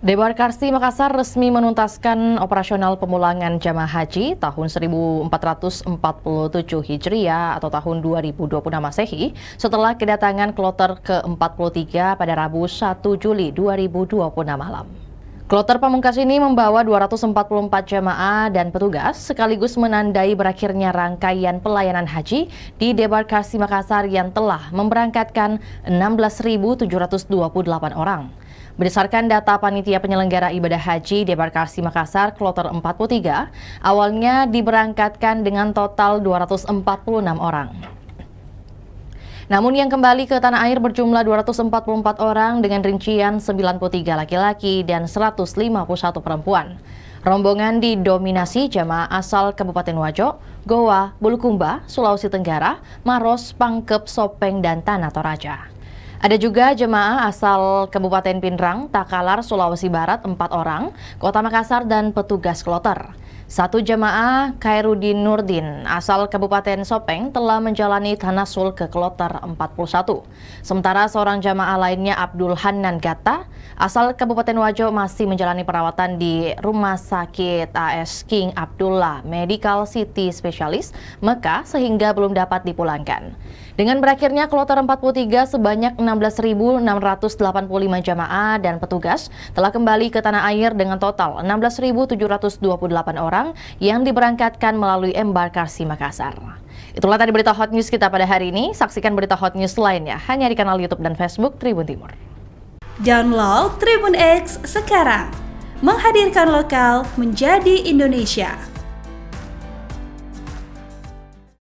Debarkasi Makassar resmi menuntaskan operasional pemulangan jamaah haji tahun 1447 Hijriah atau tahun 2026 Masehi setelah kedatangan kloter ke-43 pada Rabu 1 Juli 2026 malam. Kloter pamungkas ini membawa 244 jamaah dan petugas sekaligus menandai berakhirnya rangkaian pelayanan haji di Debarkasi Makassar yang telah memberangkatkan 16.728 orang. Berdasarkan data Panitia Penyelenggara Ibadah Haji Debarkasi Makassar Kloter 43, awalnya diberangkatkan dengan total 246 orang. Namun yang kembali ke tanah air berjumlah 244 orang dengan rincian 93 laki-laki dan 151 perempuan. Rombongan didominasi jamaah asal Kabupaten Wajo, Goa, Bulukumba, Sulawesi Tenggara, Maros, Pangkep, Sopeng, dan Tanah Toraja. Ada juga jemaah asal Kabupaten Pindrang, Takalar, Sulawesi Barat 4 orang, Kota Makassar, dan petugas kloter. Satu jemaah Khairuddin Nurdin asal Kabupaten Sopeng telah menjalani tanasul ke kloter 41. Sementara seorang jemaah lainnya Abdul Hanan Gatta asal Kabupaten Wajo masih menjalani perawatan di Rumah Sakit AS King Abdullah Medical City Specialist Mekah sehingga belum dapat dipulangkan. Dengan berakhirnya kloter 43 sebanyak 16.685 jamaah dan petugas telah kembali ke tanah air dengan total 16.728 orang yang diberangkatkan melalui embarkasi Makassar. Itulah tadi berita hot news kita pada hari ini. Saksikan berita hot news lainnya hanya di kanal YouTube dan Facebook Tribun Timur. Download Tribun X sekarang, menghadirkan lokal menjadi Indonesia.